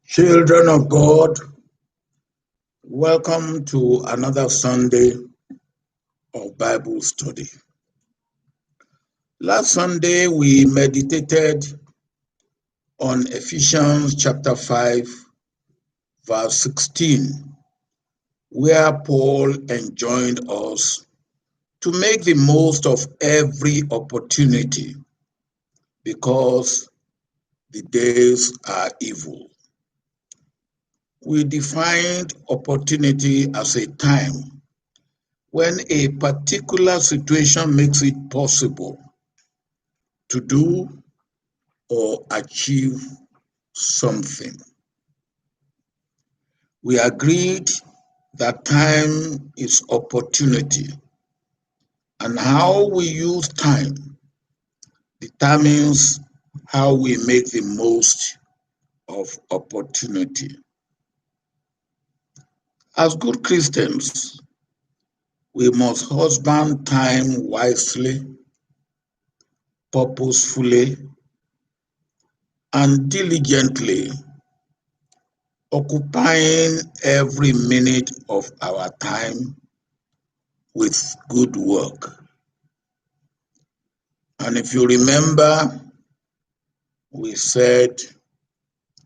Children of God, welcome to another Sunday of Bible study. Last Sunday, we meditated on Ephesians chapter 5, verse 16, where Paul enjoined us to make the most of every opportunity because the days are evil. We defined opportunity as a time when a particular situation makes it possible to do or achieve something. We agreed that time is opportunity, and how we use time determines how we make the most of opportunity. As good Christians, we must husband time wisely, purposefully, and diligently, occupying every minute of our time with good work. And if you remember, we said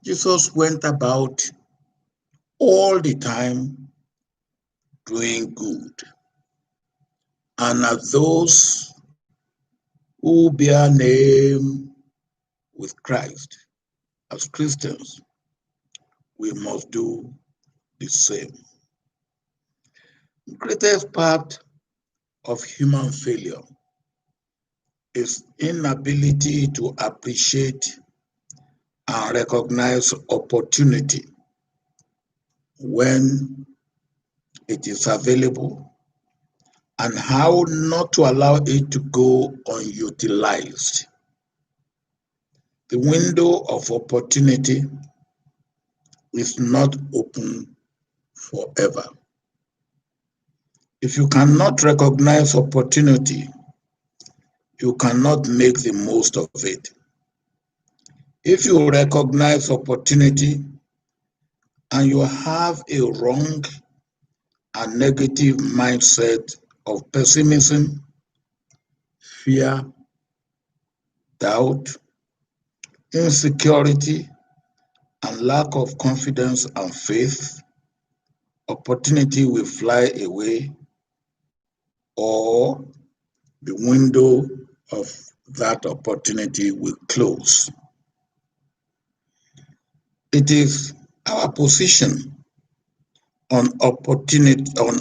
Jesus went about all the time doing good. And as those who bear name with Christ, as Christians, we must do the same. The greatest part of human failure is inability to appreciate and recognize opportunity when it is available, and how not to allow it to go unutilized. The window of opportunity is not open forever. If you cannot recognize opportunity, you cannot make the most of it. If you recognize opportunity and you have a wrong and negative mindset of pessimism, fear, doubt, insecurity, and lack of confidence and faith, opportunity will fly away, or the window of that opportunity will close. It is our position on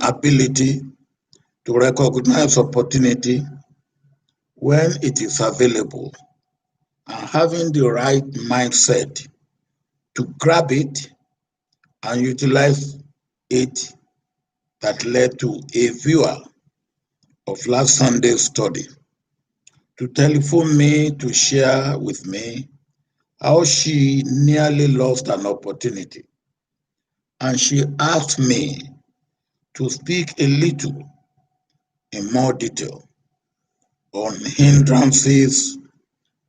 ability to recognize opportunity when it is available, and having the right mindset to grab it and utilize it that led to a viewer of last Sunday's study to telephone me to share with me how she nearly lost an opportunity. And she asked me to speak a little in more detail on hindrances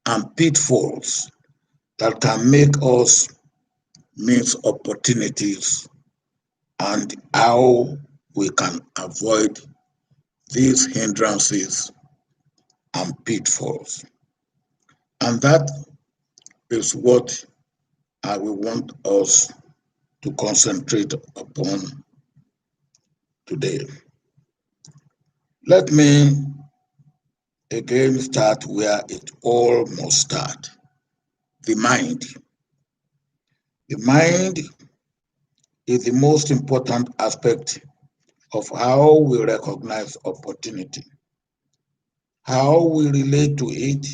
and pitfalls that can make us miss opportunities and how we can avoid these hindrances and pitfalls. And that is what I will want us to concentrate upon today. Let me again start where it all must start. The mind. The mind is the most important aspect of how we recognize opportunity, how we relate to it,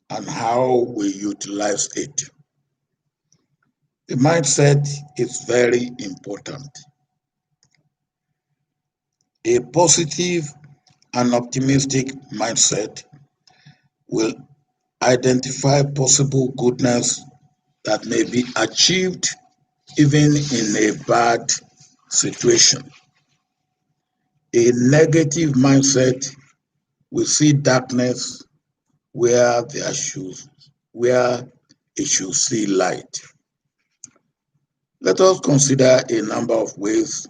and how we utilize it. The mindset is very important. A positive and optimistic mindset will identify possible goodness that may be achieved even in a bad situation. A negative mindset will see darkness where it should see light. Let us consider a number of ways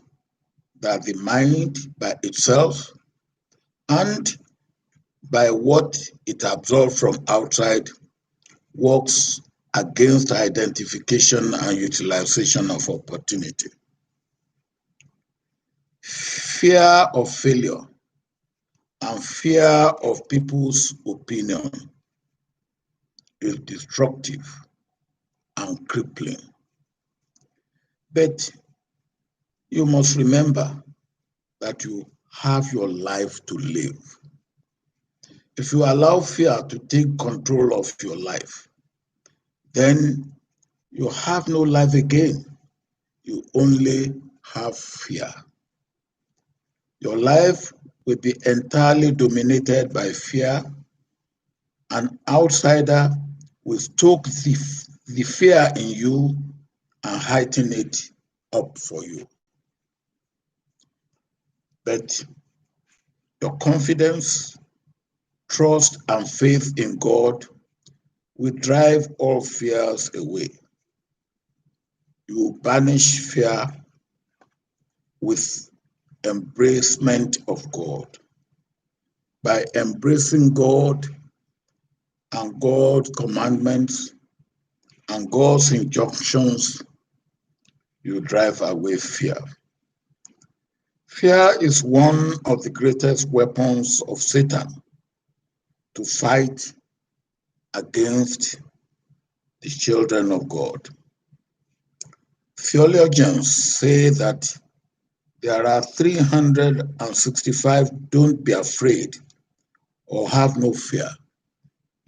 that the mind by itself and by what it absorbs from outside works against identification and utilization of opportunity. Fear of failure and fear of people's opinion is destructive and crippling. But you must remember that you have your life to live. If you allow fear to take control of your life, then you have no life again. You only have fear. Your life will be entirely dominated by fear. An outsider will stoke the fear in you and heighten it up for you. But your confidence, trust, and faith in God will drive all fears away. You will banish fear with embracement of God. By embracing God and God's commandments and God's injunctions, you drive away fear. Fear is one of the greatest weapons of Satan to fight against the children of God. Theologians say that there are 365 don't be afraid or have no fear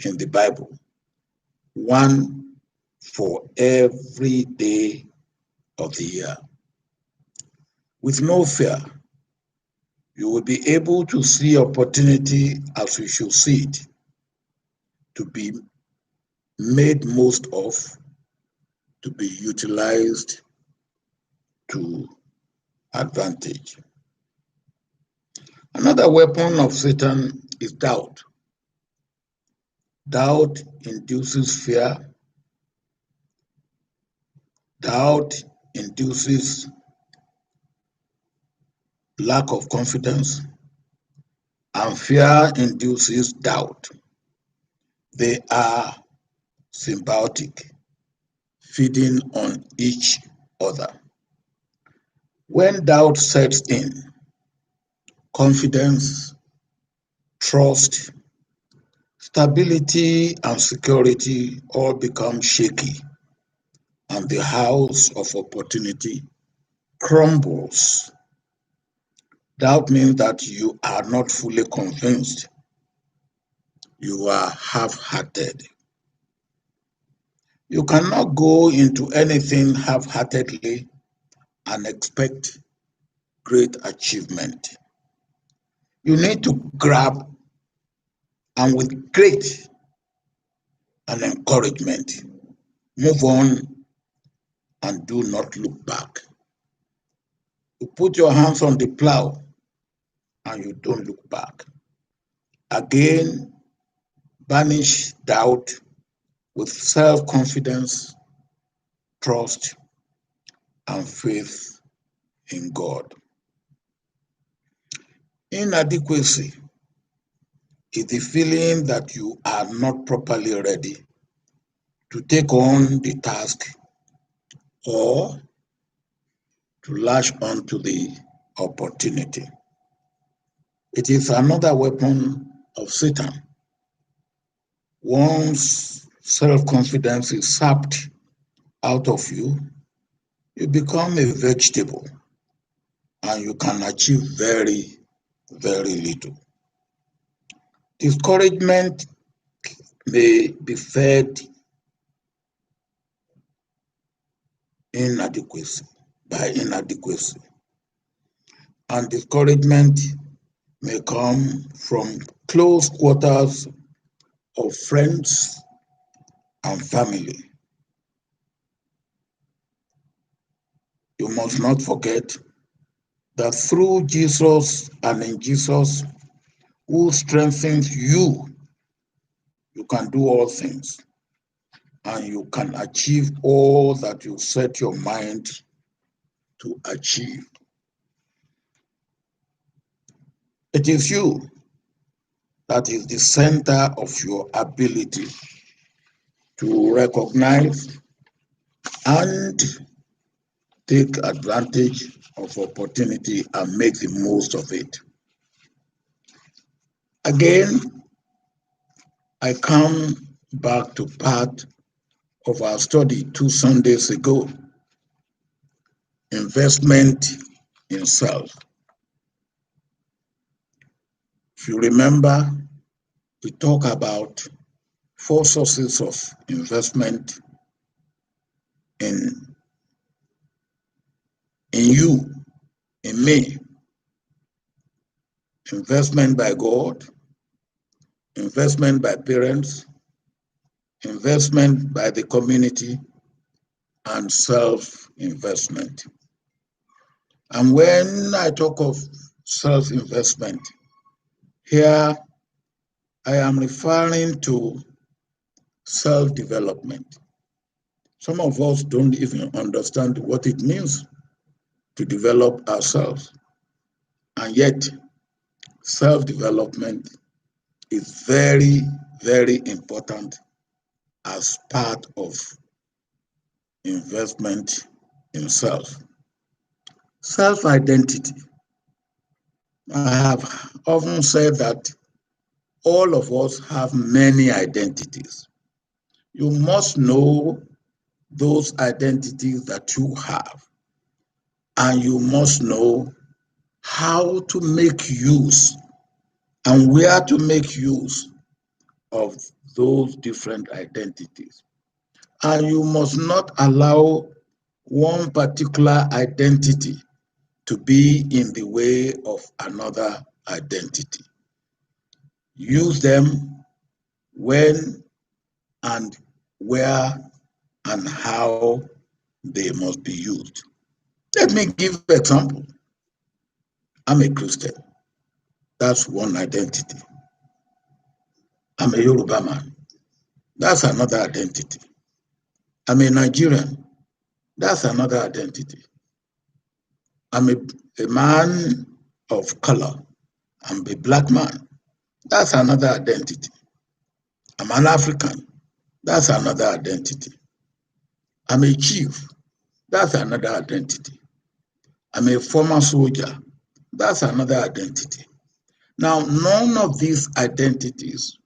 in the Bible, one for every day of the year. With no fear, you will be able to see opportunity as you should see it, to be made most of, to be utilized to advantage. Another weapon of Satan is doubt. Doubt induces fear. Doubt induces lack of confidence, and fear induces doubt. They are symbiotic, feeding on each other. When doubt sets in, confidence, trust, stability, and security all become shaky, and the house of opportunity crumbles. Doubt means that you are not fully convinced. You are half-hearted. You cannot go into anything half-heartedly and expect great achievement. You need to grab and with great and encouragement, move on and do not look back. You put your hands on the plow and you don't look back. Again, banish doubt with self-confidence, trust, and faith in God. Inadequacy is the feeling that you are not properly ready to take on the task or to latch on to the opportunity. It is another weapon of Satan. Once self-confidence is sapped out of you, you become a vegetable and you can achieve very, very little. Discouragement may be fed by inadequacy, and discouragement may come from close quarters of friends and family. You must not forget that through Jesus and in Jesus, who strengthens you, you can do all things, and you can achieve all that you set your mind to achieve. It is you that is the center of your ability to recognize and take advantage of opportunity and make the most of it. Again, I come back to part of our study 2 Sundays ago, investment in self. If you remember, we talk about 4 sources of investment in you, in me. Investment by God, investment by parents, investment by the community, and self-investment. And when I talk of self-investment, here I am referring to self-development. Some of us don't even understand what it means to develop ourselves. And yet, self-development is very, very important as part of investment in self. Self-identity. I have often said that all of us have many identities. You must know those identities that you have, and you must know how to make use and where to make use of those different identities. And you must not allow one particular identity to be in the way of another identity. Use them when and where and how they must be used. Let me give an example. I'm a Christian. That's one identity. I'm a Yoruba man. That's another identity. I'm a Nigerian. That's another identity. I'm a man of color. I'm a black man. That's another identity. I'm an African. That's another identity. I'm a chief. That's another identity. I'm a former soldier. That's another identity. Now, none of these identities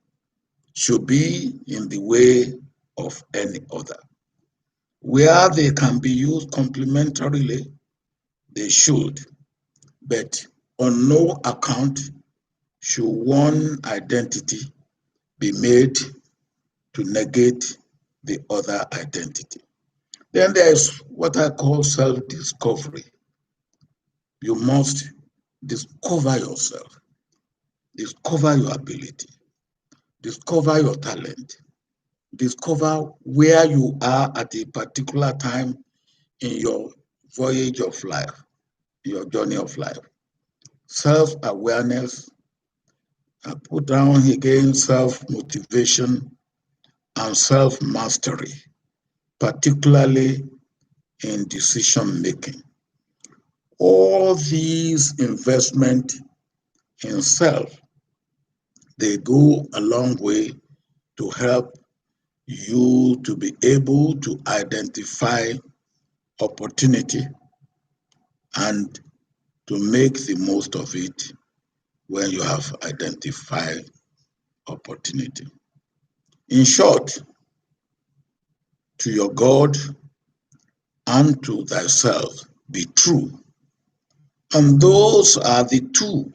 should be in the way of any other. Where they can be used complementarily, they should, but on no account should one identity be made to negate the other identity. Then there's what I call self-discovery. You must discover yourself, discover your ability, discover your talent, discover where you are at a particular time in your voyage of life, your journey of life. Self-awareness, I put down again self-motivation and self-mastery, particularly in decision making. All these investment in self, they go a long way to help you to be able to identify opportunity and to make the most of it when you have identified opportunity. In short, to your God and to thyself be true. And those are the two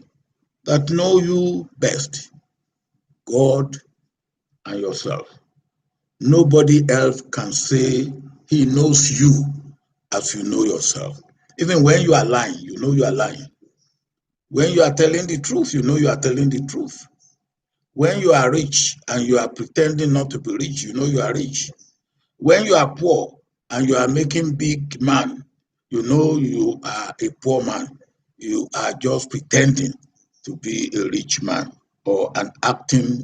that know you best, God and yourself. Nobody else can say he knows you as you know yourself. Even when you are lying, you know you are lying. When you are telling the truth, you know you are telling the truth. When you are rich and you are pretending not to be rich, you know you are rich. When you are poor and you are making big man, you know you are a poor man. You are just pretending to be a rich man or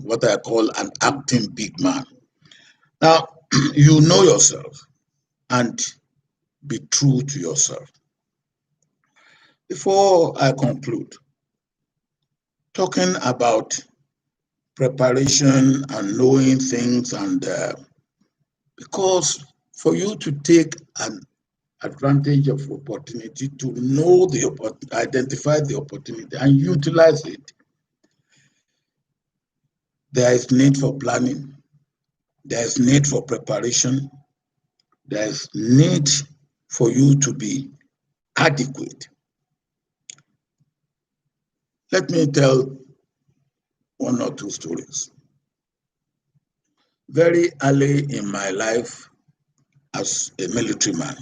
what I call an acting big man. Now, you know yourself and be true to yourself. Before I conclude, talking about preparation and knowing things, and because for you to take an advantage of opportunity, to know identify the opportunity and utilize it, there is need for planning, there is need for preparation, there is need for you to be adequate. Let me tell one or two stories. Very early in my life as a military man,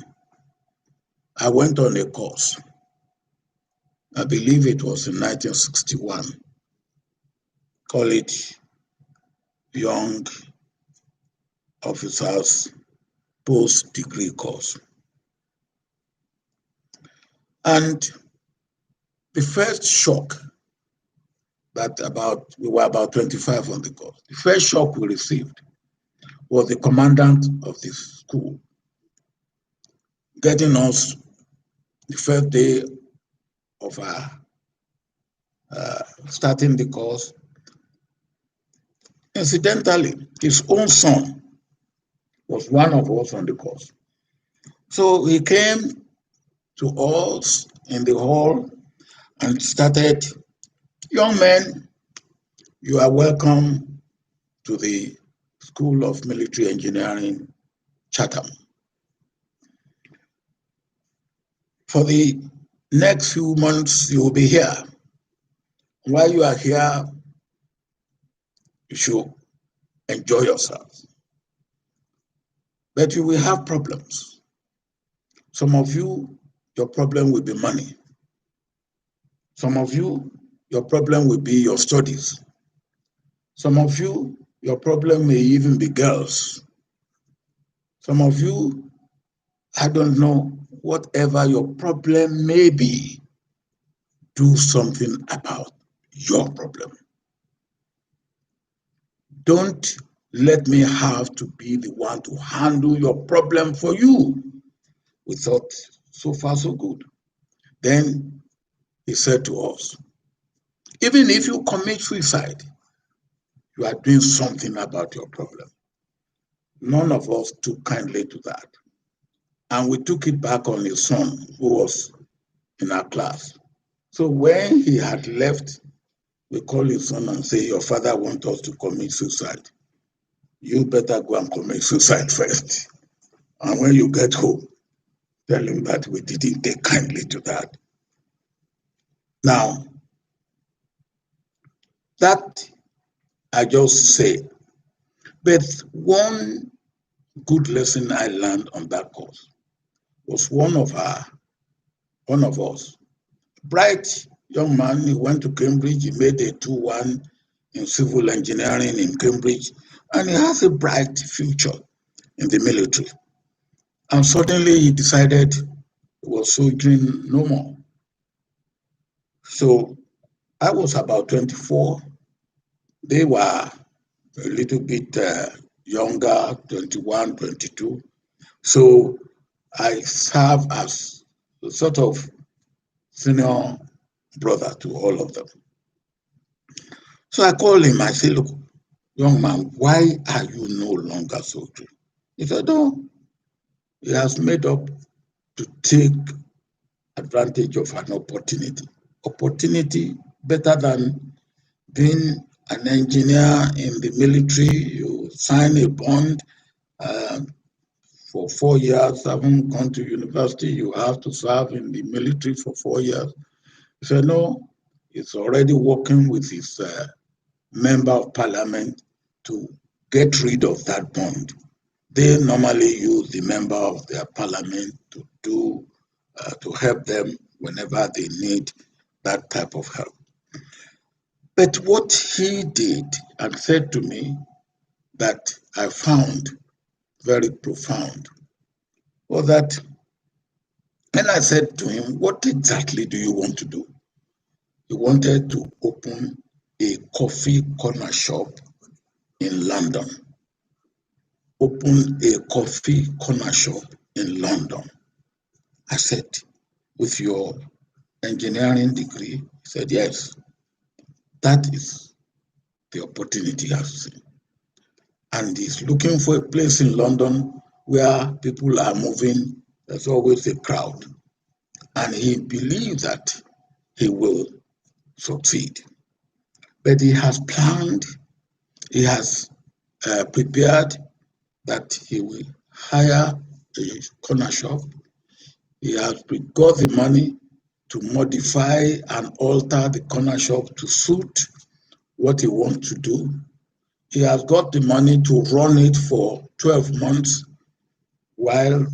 I went on a course. I believe it was in 1961. Call it Young Officers Post-Degree Course. And the first shock we were about 25 on the course. The first shock we received was the commandant of the school getting us the first day of our starting the course. Incidentally, his own son was one of us on the course. So he came to us in the hall and started, "Young men, you are welcome to the School of Military Engineering, Chatham. For the next few months, you will be here. While you are here, you should enjoy yourselves. But you will have problems. Some of you, your problem will be money. Some of you, your problem will be your studies. Some of you, your problem may even be girls. Some of you, I don't know, whatever your problem may be, do something about your problem. Don't let me have to be the one to handle your problem for you." We thought, so far so good. Then he said to us, "Even if you commit suicide, you are doing something about your problem." None of us took kindly to that. And we took it back on his son, who was in our class. So when he had left, we called his son and say, "Your father wants us to commit suicide. You better go and commit suicide first. And when you get home, tell him that we didn't take kindly to that." Now, that I just say, but one good lesson I learned on that course was one of us, bright young man. He went to Cambridge. He made a 2-1 in civil engineering in Cambridge, and he has a bright future in the military. And suddenly he decided he was soldiering no more. So I was about 24. They were a little bit younger, 21, 22. So I serve as a sort of senior brother to all of them. So I called him. I said, "Look, young man, why are you no longer soldiering?" He said, "No, he has made up to take advantage of an opportunity. Opportunity better than being an engineer in the military. You sign a bond for 4 years, haven't gone to university, you have to serve in the military for 4 years." He said, "No, he's already working with his member of parliament to get rid of that bond. They normally use the member of their parliament to help them whenever they need that type of help." But what he did and said to me that I found very profound was that when I said to him, "What exactly do you want to do?" He wanted to open a coffee corner shop in London. Open a coffee corner shop in London. I said, with your engineering degree? He said, yes. That is the opportunity I've seen. And he's looking for a place in London where people are moving. There's always a crowd. And he believes that he will succeed. But he has planned, he has prepared that he will hire a corner shop. He has got the money to modify and alter the corner shop to suit what he wants to do. He has got the money to run it for 12 months while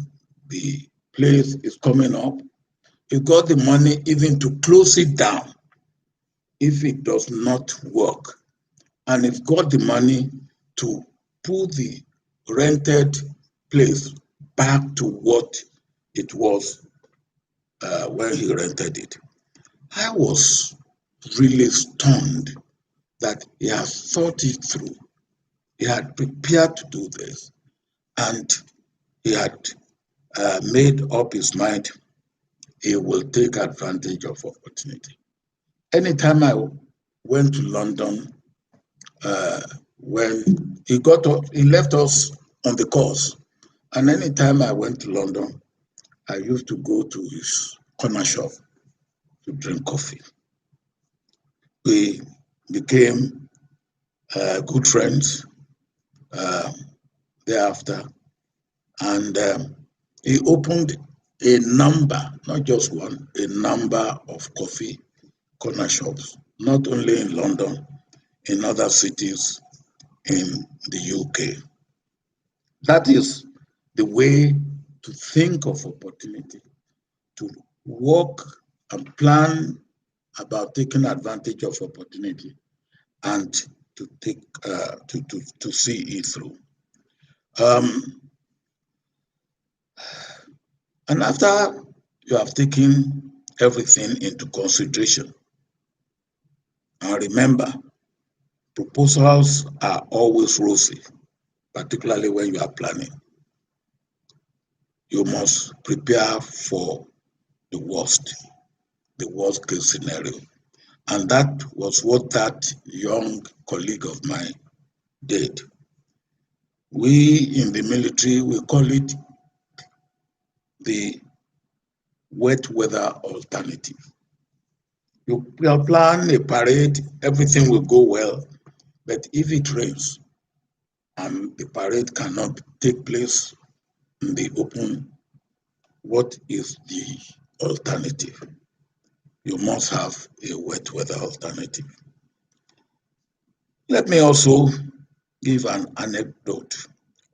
the place is coming up. He got the money even to close it down if it does not work. And he's got the money to put the rented place back to what it was when he rented it. I was really stunned that he has thought it through. He had prepared to do this, and he had made up his mind he will take advantage of opportunity. Anytime I went to London, when he left us on the course, and anytime I went to London, I used to go to his corner shop to drink coffee. We became good friends thereafter, and he opened a number, not just one, a number of coffee corner shops, not only in London, in other cities in the UK. That is the way to think of opportunity, to work and plan about taking advantage of opportunity and to take to see it through. And after you have taken everything into consideration, and remember, proposals are always rosy, particularly when you are planning. You must prepare for the worst case scenario. And that was what that young colleague of mine did. We in the military, we call it the wet weather alternative. You plan a parade, everything will go well, but if it rains and the parade cannot take place in the open, what is the alternative? You must have a wet weather alternative. Let me also give an anecdote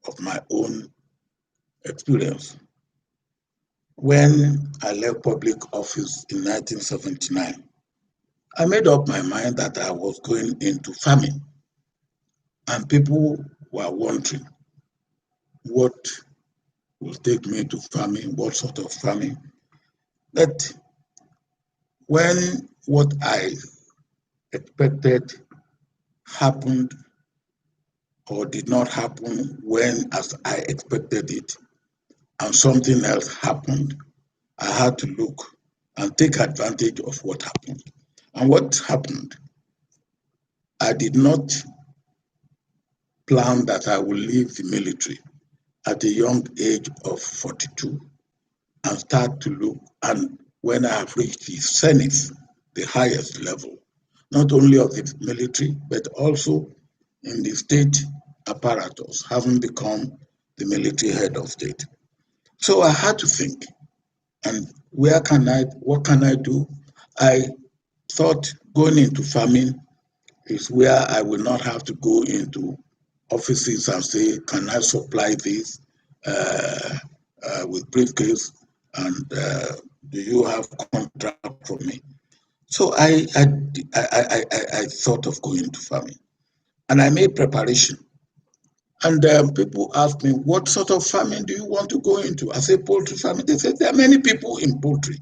of my own experience. When I left public office in 1979, I made up my mind that I was going into farming, and people were wondering what will take me to farming, what sort of farming. But when what I expected happened or did not happen when as I expected it, and something else happened, I had to look and take advantage of what happened. And what happened, I did not plan that I would leave the military at a young age of 42 and start to look. And when I have reached the zenith, the highest level, not only of the military, but also in the state apparatus, having become the military head of state. So I had to think, and what can I do? I thought going into farming is where I will not have to go into offices and say, can I supply this with briefcase, and do you have contract from me? So I thought of going into farming, and I made preparation. And people ask me, what sort of farming do you want to go into? I say, poultry farming. They said, there are many people in poultry.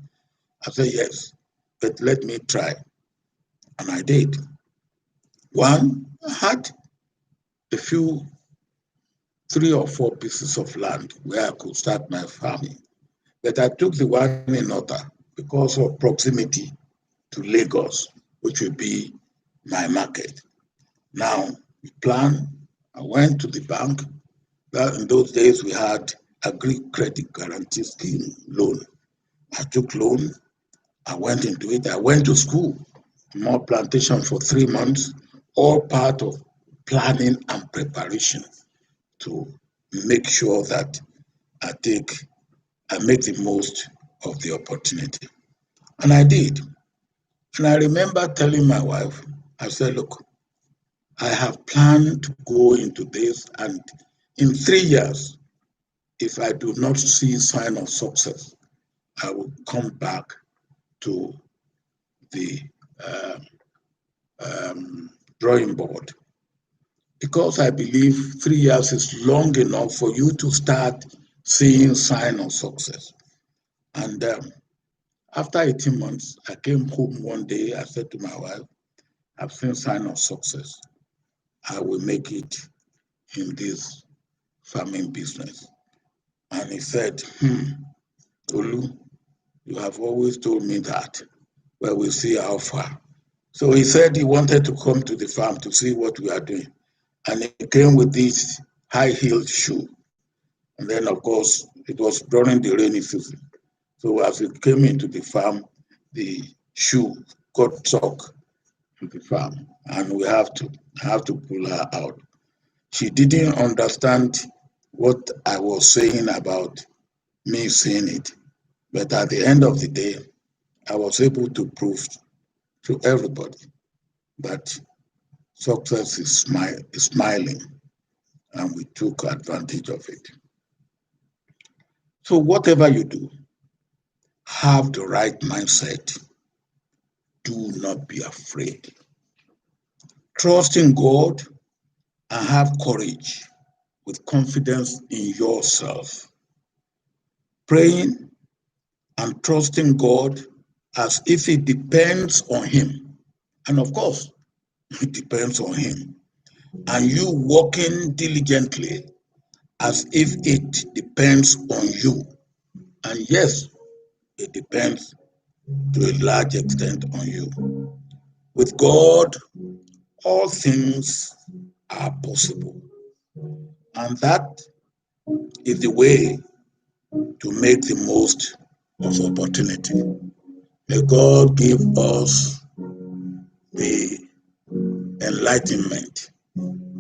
I say, yes, but let me try. And I did. One, I had a few, 3 or 4 pieces of land where I could start my farming. But I took the one in Ota because of proximity to Lagos, which will be my market. Now, we plan, I went to the bank. Well, in those days, we had agri credit guarantee scheme loan. I took loan, I went into it, I went to school, more plantation for 3 months, all part of planning and preparation to make sure that I make the most of the opportunity. And I did. And I remember telling my wife, I said, look, I have planned to go into this, and in 3 years, if I do not see sign of success, I will come back to the uh, drawing board. Because I believe 3 years is long enough for you to start seeing sign of success. And after 18 months, I came home one day. I said to my wife, I've seen sign of success. I will make it in this farming business. And he said, Olu, you have always told me that, but we'll see how far. So he said he wanted to come to the farm to see what we are doing. And he came with this high-heeled shoe. And then, of course, it was during the rainy season. So as we came into the farm, the shoe got stuck to the farm, and we have to pull her out. She didn't understand what I was saying about me seeing it, but at the end of the day, I was able to prove to everybody that success is smiling, and we took advantage of it. So whatever you do, have the right mindset. Do not be afraid. Trust in God and have courage with confidence in yourself. Praying and trusting God as if it depends on Him. And of course, it depends on Him. And you working diligently as if it depends on you. And yes, it depends to a large extent on you. With God, all things are possible. And that is the way to make the most of opportunity. May God give us the enlightenment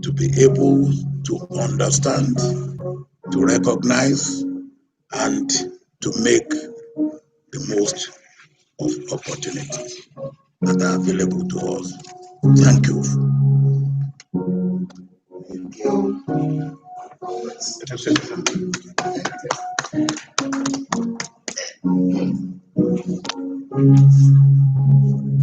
to be able to understand, to recognize, and to make the most of opportunities that are available to us. Thank you. Thank you.